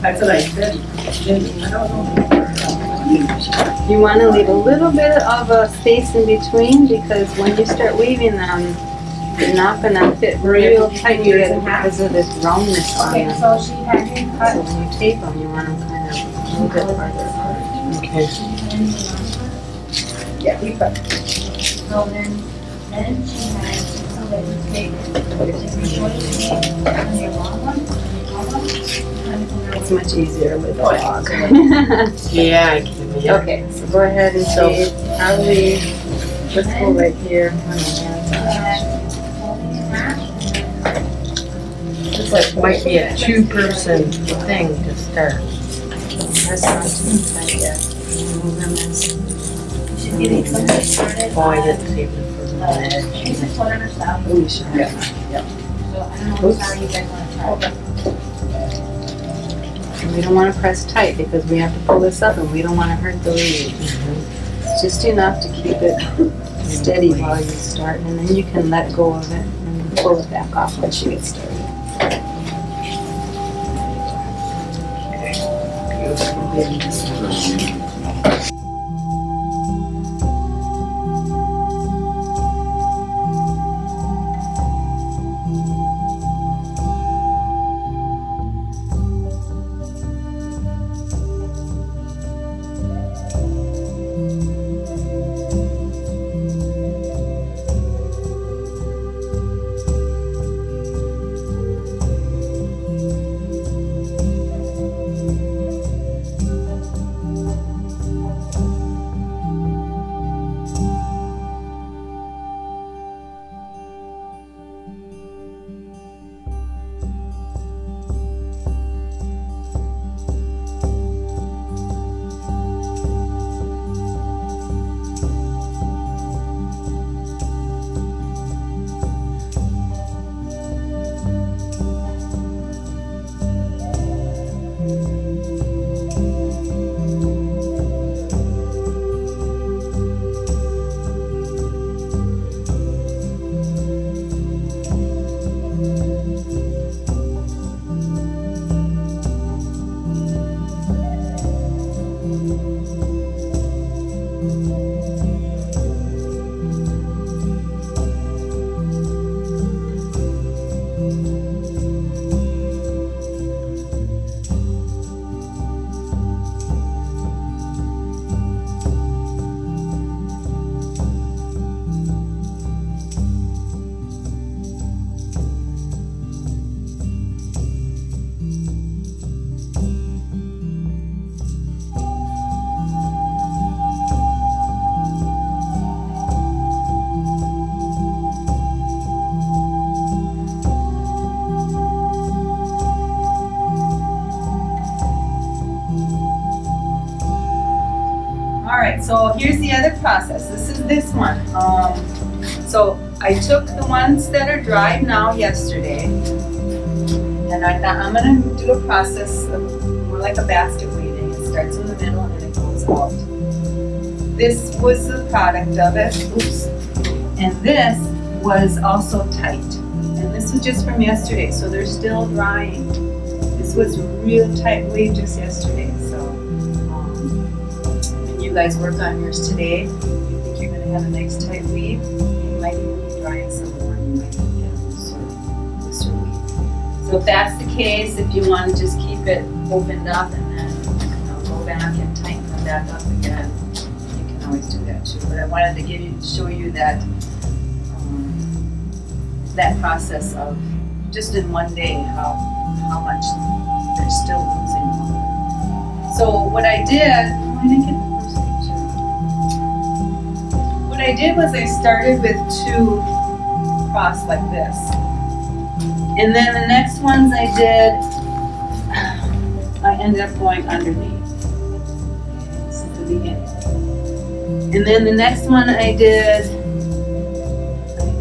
That's what I said. I don't know. You want to leave a little bit of a space in between because when you start weaving them, they're not going to fit real tight together because of this roundness on Okay, them. so she had me So cut. when you tape them, you want them kind of a little bit farther apart. Okay. Yeah, we cut. So then she had, so that you take the short and your long one, It's much easier with a log. Yeah, I can. Okay, so go ahead and tape. Probably, let's go right here. It's like, might be a two-person thing to start. That's not too tight yet. Move them in. should get it started. Oh, I didn't see it from the edge. It's just whatever style. Oh, you should. Yeah. So I don't know what style you guys want to try. We don't want to press tight because we have to pull this up and we don't want to hurt the lead. It's just enough to keep it steady while you start, and then you can let go of it and pull it back off once you get started. So here's the other process. This is this one. So I took the ones that are dried now yesterday, and I thought I'm gonna do a process of more like a basket weaving. It starts in the middle and it goes out. This was the product of it. Oops. And this was also tight. And this was just from yesterday, so they're still drying. This was real tight weave just yesterday. So when you guys work on yours today, you think you're gonna have a nice tight weave, you might even be drying some more, you might even get a looser weave. So if that's the case, if you want to just keep it opened up and then go back and tighten them back up again, you can always do that too. But I wanted to show you that that process of just in one day how much they're still losing water. So what I did, I didn't get the first picture. What I did was I started with 2 cross like this. And then the next ones I did, I ended up going underneath. This is the beginning. And then the next one I did,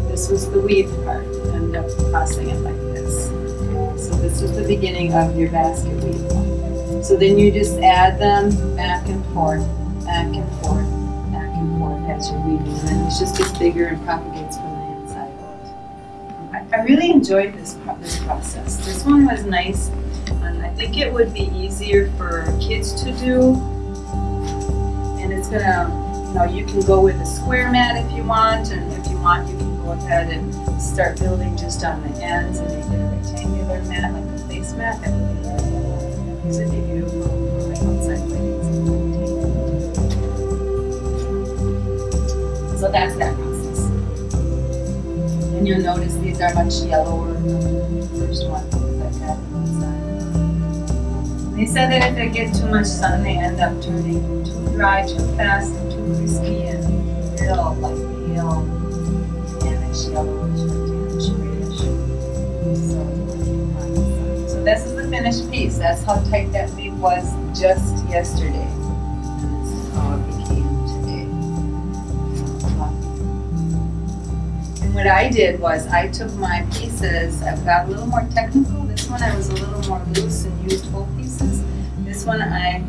this was the weave part. I ended up crossing it like this. So this is the beginning of your basket weave. So then you just add them back and forth, back and forth, back and forth as you're weaving. And then it just gets bigger and propagates from the inside out. I really enjoyed this process. This one was nice. And I think it would be easier for kids to do. And it's gonna, you can go with a square mat if you want, and if you want, you can go ahead and start building just on the ends and make it a rectangular mat, like a placemat. That would be really use it if you for like outside weddings. So that's that process. And you'll notice these are much yellower than the first one because I've had them outside. They said that if they get too much sun, they end up turning too dry, too fast, and too crispy, and real like pale, tannish yellowish or tannish grayish. So this is the finished piece. That's how tight that weave was just yesterday. And this is how it became today. And what I did was I took my pieces. I got a little more technical. This one I was a little more loose and used whole pieces. This one I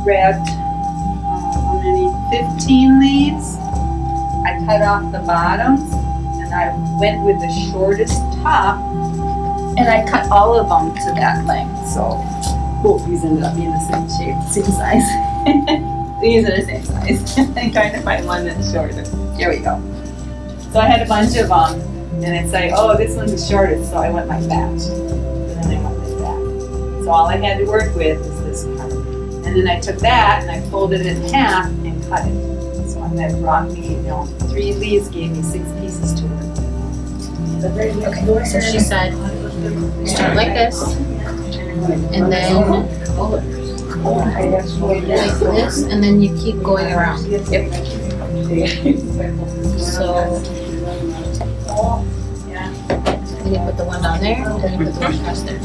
grabbed how many? 15 leaves. I cut off the bottoms and I went with the shortest top and I cut all of them to that length. So both these ended up being the same shape, same size. These are the same size. I'm trying to find one that's shorter. There we go. So I had a bunch of them and it's like, oh, this one's the shortest, so I went like that. And then I went like that. So all I had to work with is this part. And then I took that and I folded it in half and cut it. So that brought me, 3 leaves gave me 6 pieces to work with. Okay, so she said, start like this, and then like this, and then you keep going around. Yep. So, then you put the one down there, and then you put the one across there.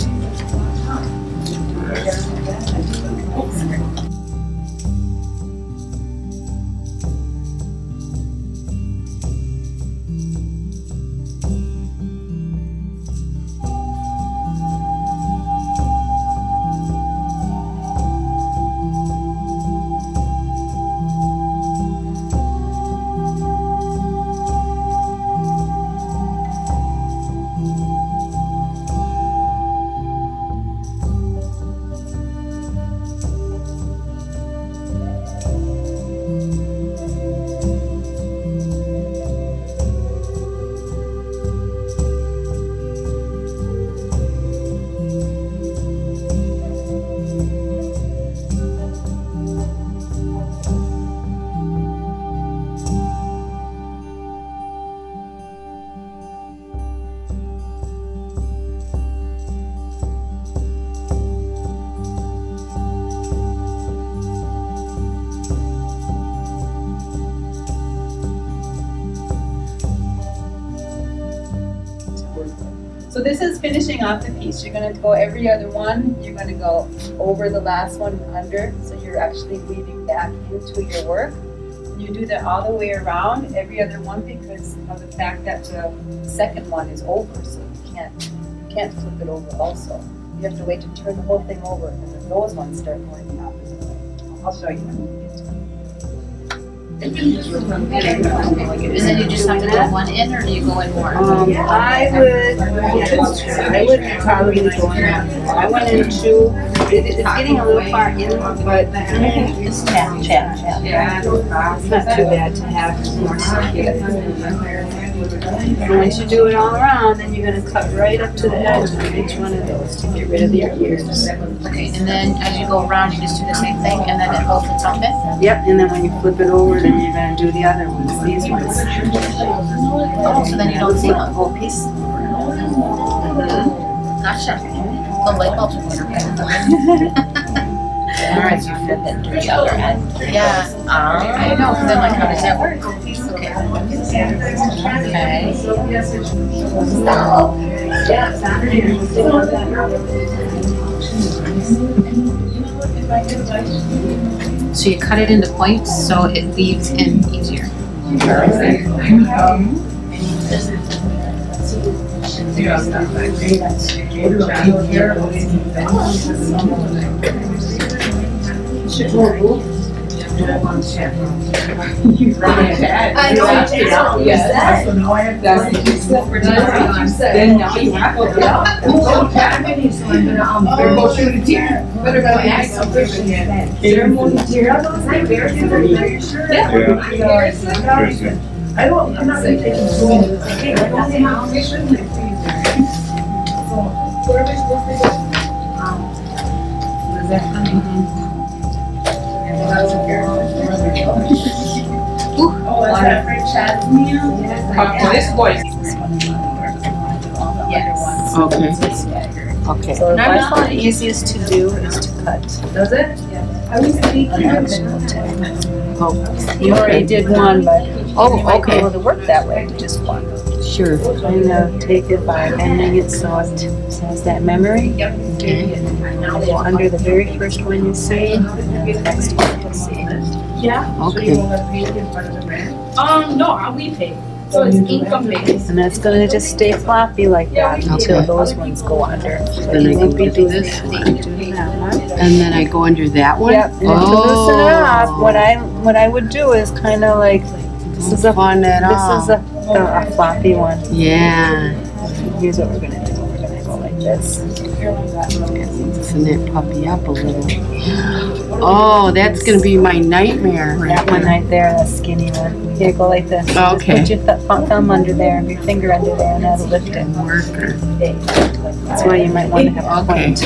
So this is finishing off the piece. You're going to go every other one. You're going to go over the last one under. So you're actually weaving back into your work. And you do that all the way around every other one because of the fact that the second one is over. So you can't flip it over also. You have to wait to turn the whole thing over and then those ones start going the opposite way. I'll show you when we get to it. And then you just have to go one in, or do you go in more? I would probably go in. I went in 2. It's getting a little far in, but Just tap. yeah, it's not too bad to have more stuff here. And once you do it all around, then you're gonna cut right up to the edge of each one of those to get rid of the ears. Okay, and then as you go around, you just do the same thing, and then it opens up it? Yep, and then when you flip it over, then you're gonna do the other ones, these ones. Oh, so then you don't see The one. whole piece. Gotcha. The light bulbs are going on. Alright, so you flip it to the other end. Yeah, I know, then like, how does that work? Okay. So you cut it into points so it weaves in easier. I know, Yes. yes. So now I have that's what you said. That's what you said. Then now you have to. Better go shoot a deer. Better go ask some questions. Ceremony deer. I don't, I'm not gonna take it to school. Hey, I don't say how they shouldn't have freezer. So, where are we supposed to go? What is that? Oh, is that for Chad's meal? Okay, this boy. Yes. Okay. Okay. So the first one easiest to do is to cut. Does it? I was thinking. Oh, You already did one, but Oh, you might be okay. able to work that way, just one. Sure. Kind of take it by bending it so it has that memory. Okay. Go under the very first one you see, the next one you'll see. Yeah. Okay. No, we pay. So it's income based. And that's gonna just stay floppy like that until those ones go under. But Then I you won't go be do doing this that. one. Doing that one. And then I go under that one? Yep, and to loosen it up, what I would do is kind of like, this is a Fun at all. This is a floppy one. Yeah. Here's what we're gonna do. We're gonna go like this. Loosen that puppy up a little. Oh, that's gonna be my nightmare. That one right there, that skinny one. Here, go like this. Okay. Just put your thumb under there, and your finger under there, and that'll lift it. Worker. That's why you might want to have a Okay. point.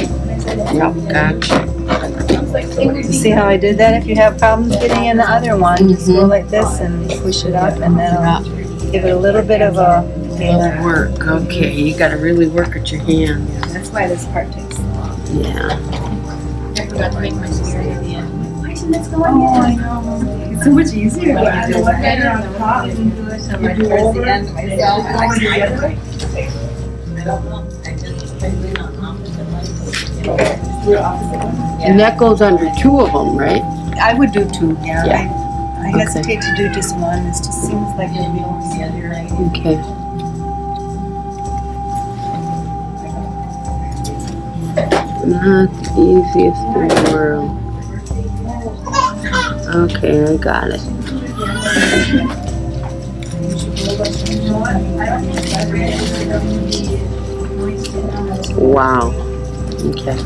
Yep, gotcha. You see how I did that? If you have problems getting in the other one, just go like this and push it up, and then I'll give it a little bit of a It'll work. Okay, you gotta really work at your hand. That's why this part takes so long. Yeah. I forgot to make my story at the end. Why isn't this going Oh, I know. It's so much easier when you do Better it. on the top and do it. So much towards the end myself. I like to do it. And that goes under two of them, right? I would do two, yeah. Yeah. I hesitate to do just one. It just seems like it would be more easier. Okay. Not the easiest in the world. Okay, I got it. Wow. Okay.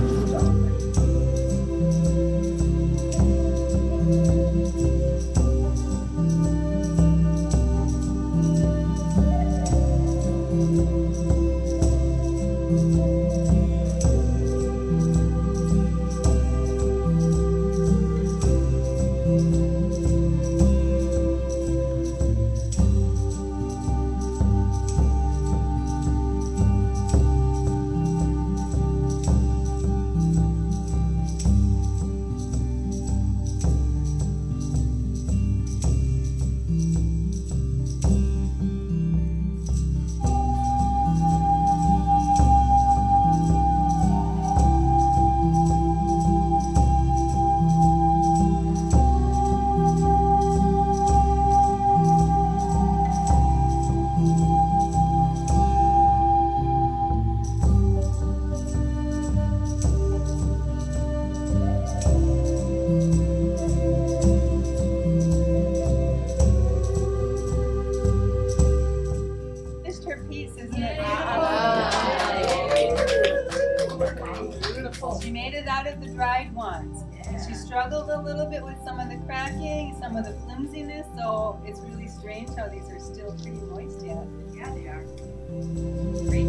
Finished her piece, isn't it? She made it out of the dried ones. She struggled a little bit with some of the cracking, some of the flimsiness, so it's really strange how these are still pretty moist yet. Yeah, they are. Great.